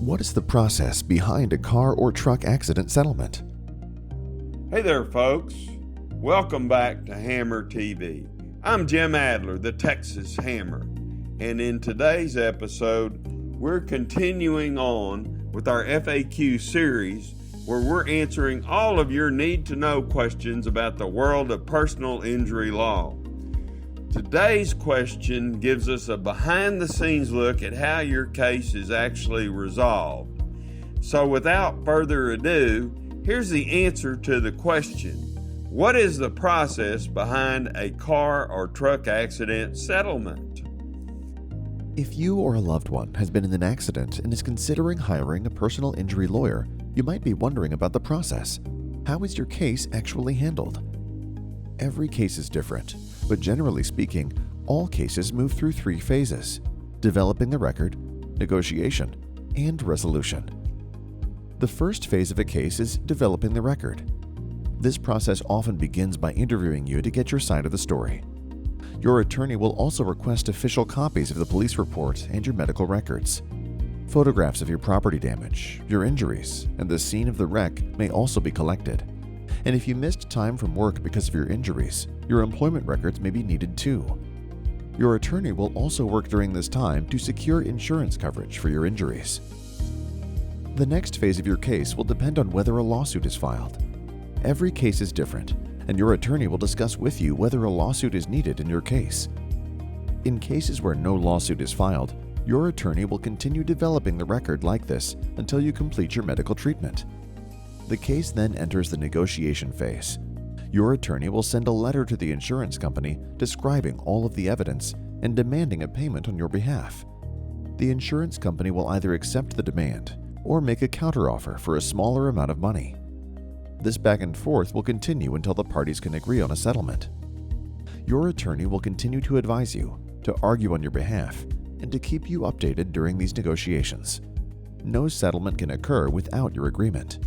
What is the process behind a car or truck accident settlement? Hey there, folks. Welcome back to Hammer TV. I'm Jim Adler, the Texas Hammer, and in today's episode, we're continuing on with our FAQ series where we're answering all of your need-to-know questions about the world of personal injury law. Today's question gives us a behind-the-scenes look at how your case is actually resolved. So without further ado, here's the answer to the question. What is the process behind a car or truck accident settlement? If you or a loved one has been in an accident and is considering hiring a personal injury lawyer, you might be wondering about the process. How is your case actually handled? Every case is different, but generally speaking, all cases move through three phases: developing the record, negotiation, and resolution. The first phase of a case is developing the record. This process often begins by interviewing you to get your side of the story. Your attorney will also request official copies of the police report and your medical records. Photographs of your property damage, your injuries, and the scene of the wreck may also be collected. And if you missed time from work because of your injuries, your employment records may be needed too. Your attorney will also work during this time to secure insurance coverage for your injuries. The next phase of your case will depend on whether a lawsuit is filed. Every case is different, and your attorney will discuss with you whether a lawsuit is needed in your case. In cases where no lawsuit is filed, your attorney will continue developing the record like this until you complete your medical treatment. The case then enters the negotiation phase. Your attorney will send a letter to the insurance company describing all of the evidence and demanding a payment on your behalf. The insurance company will either accept the demand or make a counteroffer for a smaller amount of money. This back and forth will continue until the parties can agree on a settlement. Your attorney will continue to advise you, to argue on your behalf, and to keep you updated during these negotiations. No settlement can occur without your agreement.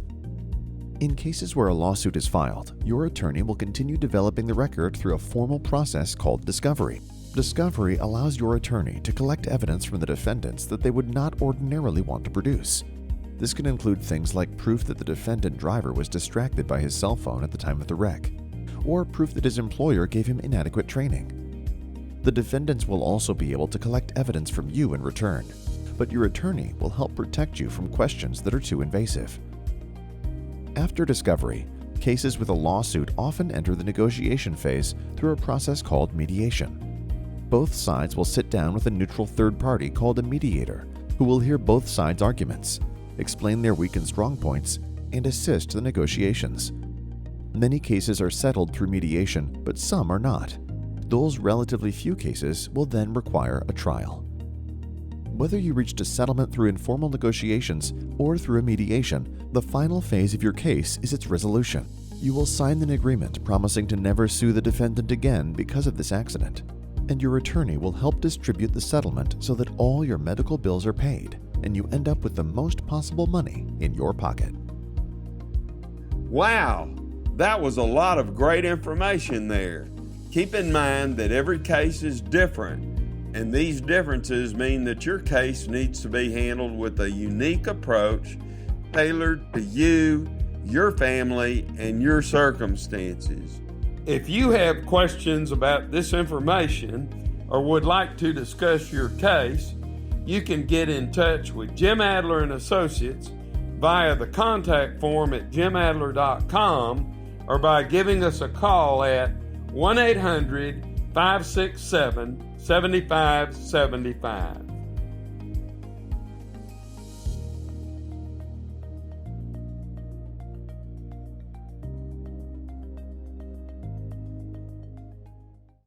In cases where a lawsuit is filed, your attorney will continue developing the record through a formal process called discovery. Discovery allows your attorney to collect evidence from the defendants that they would not ordinarily want to produce. This can include things like proof that the defendant driver was distracted by his cell phone at the time of the wreck, or proof that his employer gave him inadequate training. The defendants will also be able to collect evidence from you in return, but your attorney will help protect you from questions that are too invasive. After discovery, cases with a lawsuit often enter the negotiation phase through a process called mediation. Both sides will sit down with a neutral third party called a mediator, who will hear both sides' arguments, explain their weak and strong points, and assist the negotiations. Many cases are settled through mediation, but some are not. Those relatively few cases will then require a trial. Whether you reached a settlement through informal negotiations or through a mediation, the final phase of your case is its resolution. You will sign an agreement promising to never sue the defendant again because of this accident, and your attorney will help distribute the settlement so that all your medical bills are paid and you end up with the most possible money in your pocket. Wow, that was a lot of great information there. Keep in mind that every case is different, and these differences mean that your case needs to be handled with a unique approach tailored to you, your family, and your circumstances. If you have questions about this information or would like to discuss your case, you can get in touch with Jim Adler and Associates via the contact form at jimadler.com or by giving us a call at 1-800-567-7575.